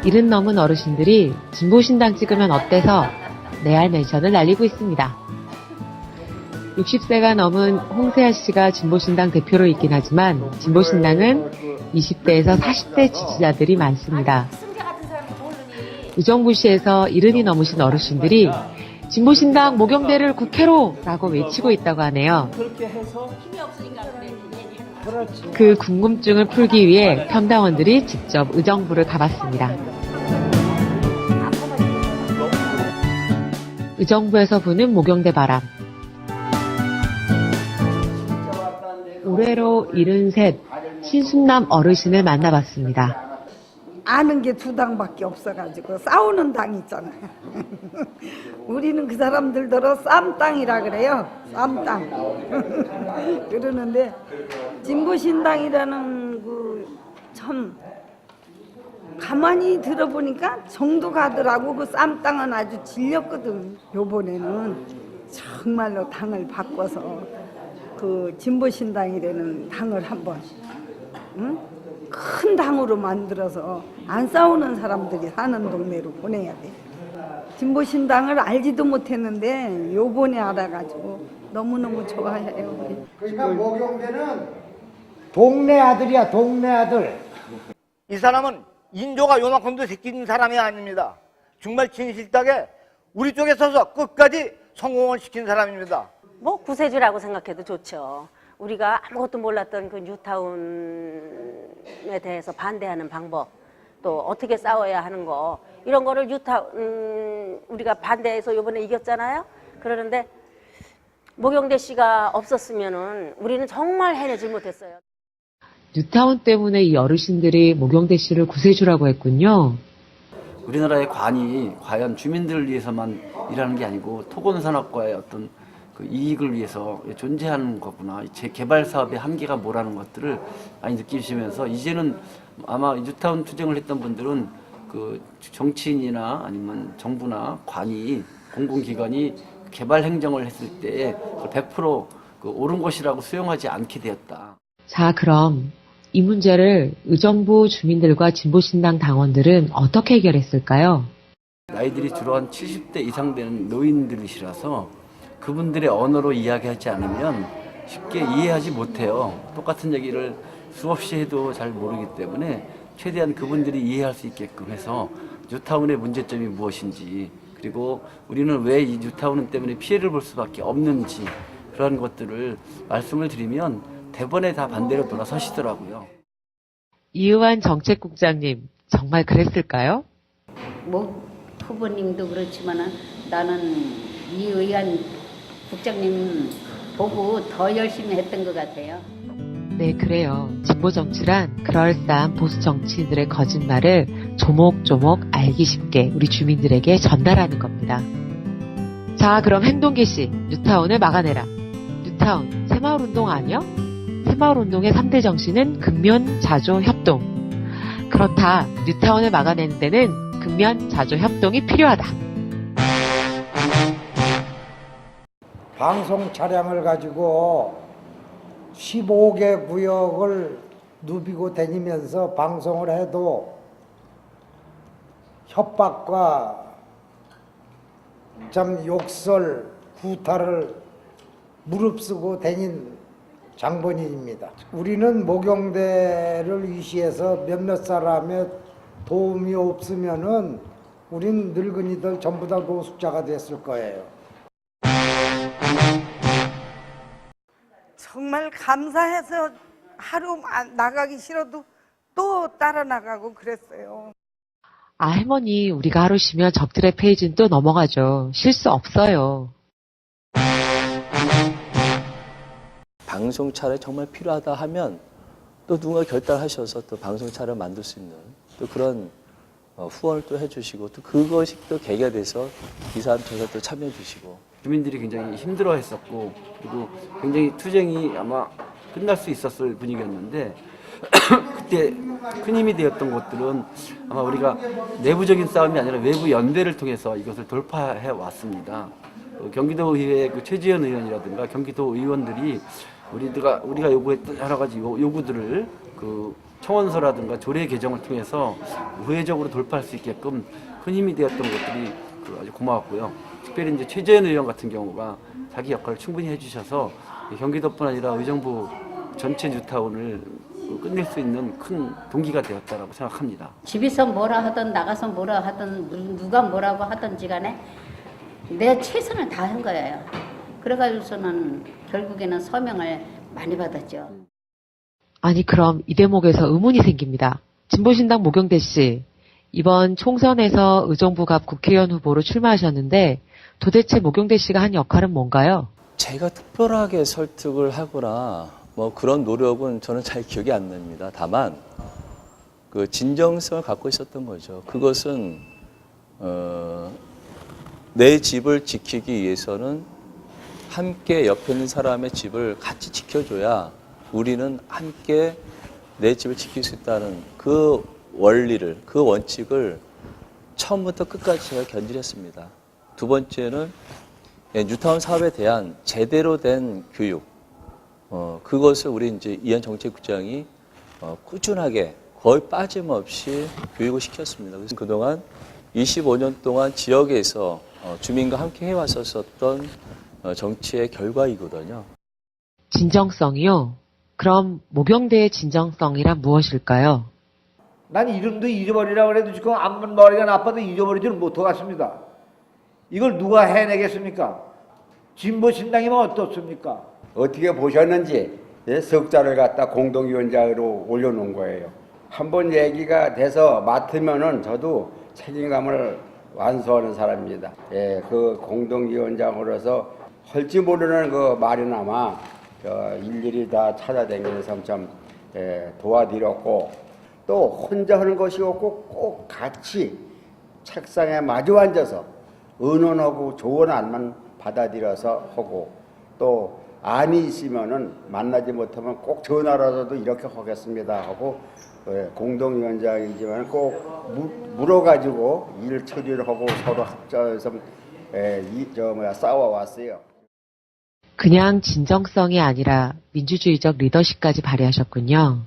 70 넘은 어르신들이 진보신당 찍으면 어때서 레알 멘션을 날리고 있습니다. 60세가 넘은 홍세아 씨가 진보신당 대표로 있긴 하지만 진보신당은 20대에서 40대 지지자들이 많습니다. 의정부시에서 70이 넘으신 어르신들이 진보신당 모경대를 국회로 라고 외치고 있다고 하네요. 그 궁금증을 풀기 위해 평당원들이 직접 의정부를 가봤습니다. 의정부에서 부는 모경대 바람. 올해로 73 신순남 어르신을 만나봤습니다. 아는 게 두 당밖에 없어가지고 싸우는 당 있잖아요. 우리는 그 사람들더러 쌈땅이라 그래요. 쌈땅. 그러는데 진보신당이라는 그 참 가만히 들어보니까 정도 가더라고. 그 쌈땅은 아주 질렸거든. 요번에는 정말로 당을 바꿔서 그 진보신당이라는 당을 한번 응? 큰 당으로 만들어서 안 싸우는 사람들이 사는 동네로 보내야 돼. 진보신당을 알지도 못했는데 요번에 알아가지고 너무너무 좋아해요. 그러니까 모경대는 동네 아들이야, 동네 아들. 이 사람은 인조가 요만큼도 새끼는 사람이 아닙니다. 정말 진실되게 우리 쪽에 서서 끝까지 성공을 시킨 사람입니다. 뭐 구세주라고 생각해도 좋죠. 우리가 아무것도 몰랐던 그 뉴타운에 대해서 반대하는 방법, 또 어떻게 싸워야 하는 거, 이런 거를 우리가 반대해서 이번에 이겼잖아요. 그러는데 모경대 씨가 없었으면은 우리는 정말 해내질 못했어요. 뉴타운 때문에 이 어르신들이 모경대 씨를 구세주라고 했군요. 우리나라의 관이 과연 주민들을 위해서만 일하는 게 아니고 토건산업과의 어떤 그 이익을 위해서 존재하는 거구나. 제 개발 사업의 한계가 뭐라는 것들을 많이 느끼시면서 이제는 아마 뉴타운 투쟁을 했던 분들은 그 정치인이나 아니면 정부나 관이 공공기관이 개발 행정을 했을 때 100%그 옳은 것이라고 수용하지 않게 되었다. 자, 그럼 이 문제를 의정부 주민들과 진보신당 당원들은 어떻게 해결했을까요? 나이들이 주로 한 70대 이상 되는 노인들이시라서 그분들의 언어로 이야기하지 않으면 쉽게 이해하지 못해요. 똑같은 얘기를 수없이 해도 잘 모르기 때문에 최대한 그분들이 이해할 수 있게끔 해서 뉴타운의 문제점이 무엇인지, 그리고 우리는 왜 이 뉴타운 때문에 피해를 볼 수밖에 없는지, 그런 것들을 말씀을 드리면 대번에 다 반대로 돌아서시더라고요. 이의환 정책국장님, 정말 그랬을까요? 뭐 후보님도 그렇지만은 나는 이의한 국장님 보고 더 열심히 했던 것 같아요. 네, 그래요. 진보 정치란 그럴싸한 보수 정치인들의 거짓말을 조목조목 알기 쉽게 우리 주민들에게 전달하는 겁니다. 자, 그럼 행동 개시, 뉴타운을 막아내라. 뉴타운, 새마을운동 아니야? 새마을운동의 3대 정신은 근면, 자조, 협동. 그렇다, 뉴타운을 막아내는 데는 근면, 자조, 협동이 필요하다. 방송 차량을 가지고 15개 구역을 누비고 다니면서 방송을 해도 협박과 참 욕설, 구타를 무릅쓰고 다닌 장본인입니다. 우리는 모경대를 위시해서 몇몇 사람의 도움이 없으면은 우린 늙은이들 전부 다 노숙자가 됐을 거예요. 정말 감사해서 하루 나가기 싫어도 또 따라 나가고 그랬어요. 아, 할머니, 우리가 하루 쉬면 적들의 페이지는 또 넘어가죠. 실수 없어요. 방송차를 정말 필요하다 하면 또 누군가 결단하셔서 또 방송차를 만들 수 있는 또 그런 후원을 또 해주시고 또 그것이 또 계기가 돼서 기사 한 통해서 또 참여해 주시고 주민들이 굉장히 힘들어했었고, 그리고 굉장히 투쟁이 아마 끝날 수 있었을 분위기였는데 그때 큰 힘이 되었던 것들은 아마 우리가 내부적인 싸움이 아니라 외부 연대를 통해서 이것을 돌파해 왔습니다. 경기도의회 그 최지현 의원이라든가 경기도 의원들이 우리가 요구했던 여러 가지 요구들을 그 청원서라든가 조례 개정을 통해서 우회적으로 돌파할 수 있게끔 큰 힘이 되었던 것들이 아주 고마웠고요. 특별히 이제 최재현 의원 같은 경우가 자기 역할을 충분히 해주셔서 경기도뿐 아니라 의정부 전체 뉴타운을 끝낼 수 있는 큰 동기가 되었다고 생각합니다. 집에서 뭐라 하든 나가서 뭐라 하든 누가 뭐라고 하든지 간에 내 최선을 다한 거예요. 그래가지고서는 결국에는 서명을 많이 받았죠. 아니 그럼 이 대목에서 의문이 생깁니다. 진보신당 모경대 씨, 이번 총선에서 의정부갑 국회의원 후보로 출마하셨는데 도대체 모경대 씨가 한 역할은 뭔가요? 제가 특별하게 설득을 하거나 뭐 그런 노력은 저는 잘 기억이 안 납니다. 다만 그 진정성을 갖고 있었던 거죠. 그것은 내 집을 지키기 위해서는 함께 옆에 있는 사람의 집을 같이 지켜줘야 우리는 함께 내 집을 지킬 수 있다는 그 원리를, 그 원칙을 처음부터 끝까지 제가 견지했습니다. 두 번째는 뉴타운 사업에 대한 제대로 된 교육, 그것을 우리 이제 이현 정책국장이 꾸준하게 거의 빠짐없이 교육을 시켰습니다. 그래서 그동안 25년 동안 지역에서 주민과 함께 해왔었던 정치의 결과이거든요. 진정성이요? 그럼 모경대의 진정성이란 무엇일까요? 난 이름도 잊어버리라고 해도 지금 암만 머리가 나빠도 잊어버리지는 못하겠습니다. 이걸 누가 해내겠습니까? 진보신당이면 어떻습니까? 어떻게 보셨는지 석자를 갖다 공동위원장으로 올려놓은 거예요. 한번 얘기가 돼서 맡으면은 저도 책임감을 완수하는 사람입니다. 그 공동위원장으로서 할지 모르는 그 말이나마 일일이 다 찾아다니면서 참 도와드렸고, 또 혼자 하는 것이 없고 꼭 같이 책상에 마주 앉아서 의논하고 조언 안만 받아들여서 하고, 또 안이 있으면은 만나지 못하면 꼭 전화라도 이렇게 하겠습니다 하고 공동위원장이지만 꼭 물어가지고 일 처리를 하고 서로 합쳐서 싸워왔어요. 그냥 진정성이 아니라 민주주의적 리더십까지 발휘하셨군요.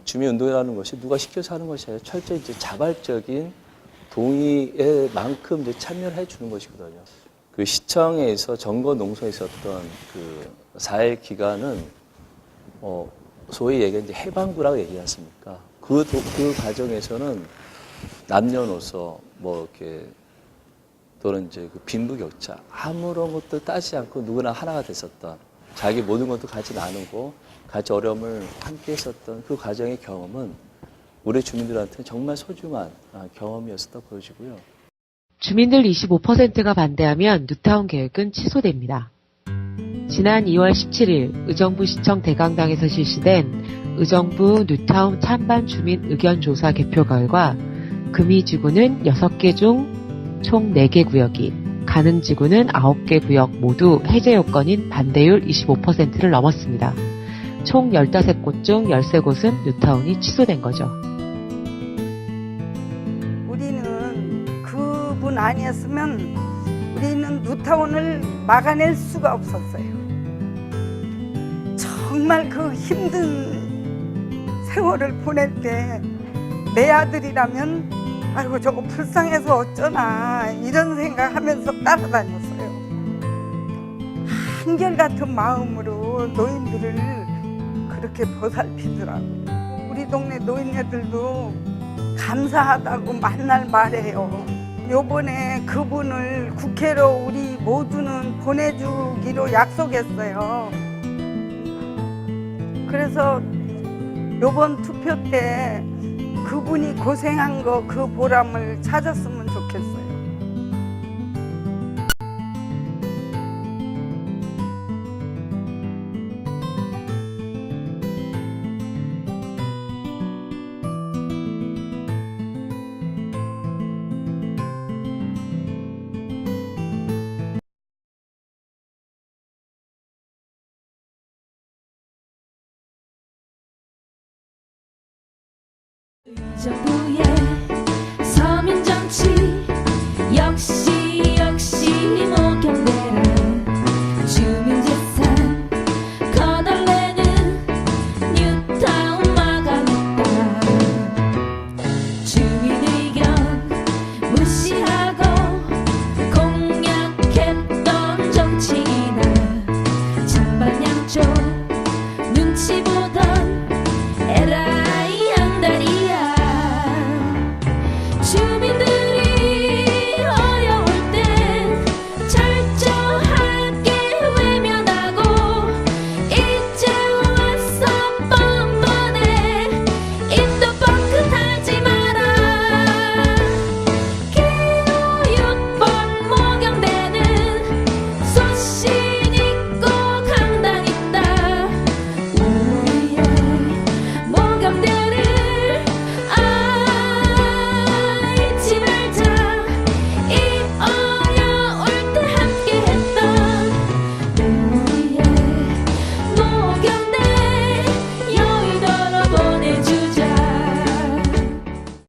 주민운동이라는 것이 누가 시켜서 하는 것이 아니라 철저히 이제 자발적인 동의에 만큼 이제 참여를 해주는 것이거든요. 그 시청에서 정거 농성에 있었던 그 4일 기간은 소위 얘기하는 이제 해방구라고 얘기하지 않습니까? 그 과정에서는 남녀노소 뭐 이렇게 또는 이제 그 빈부격차 아무런 것도 따지지 않고 누구나 하나가 됐었던, 자기 모든 것도 같이 나누고 같이 어려움을 함께 했었던 그 과정의 경험은 우리 주민들한테는 정말 소중한 경험이었었다 보여지고요. 주민들 25%가 반대하면 뉴타운 계획은 취소됩니다. 지난 2월 17일 의정부시청 대강당에서 실시된 의정부 뉴타운 찬반 주민 의견 조사 개표 결과 금이지구는 6개 중 총 4개 구역이, 가능지구는 9개 구역 모두 해제 요건인 반대율 25%를 넘었습니다. 총 15곳 중 13곳은 뉴타운이 취소된 거죠. 우리는 그분 아니었으면 우리는 뉴타운을 막아낼 수가 없었어요. 정말 그 힘든 세월을 보낼 때 내 아들이라면 아이고 저거 불쌍해서 어쩌나 이런 생각하면서 따라다녔어요. 한결같은 마음으로 노인들을 그렇게 보살피더라고요. 우리 동네 노인네들도 감사하다고 만날 말해요. 요번에 그분을 국회로 우리 모두는 보내주기로 약속했어요. 그래서 요번 투표 때 그분이 고생한 거 그 보람을 찾았으면 좋겠어요. 정부의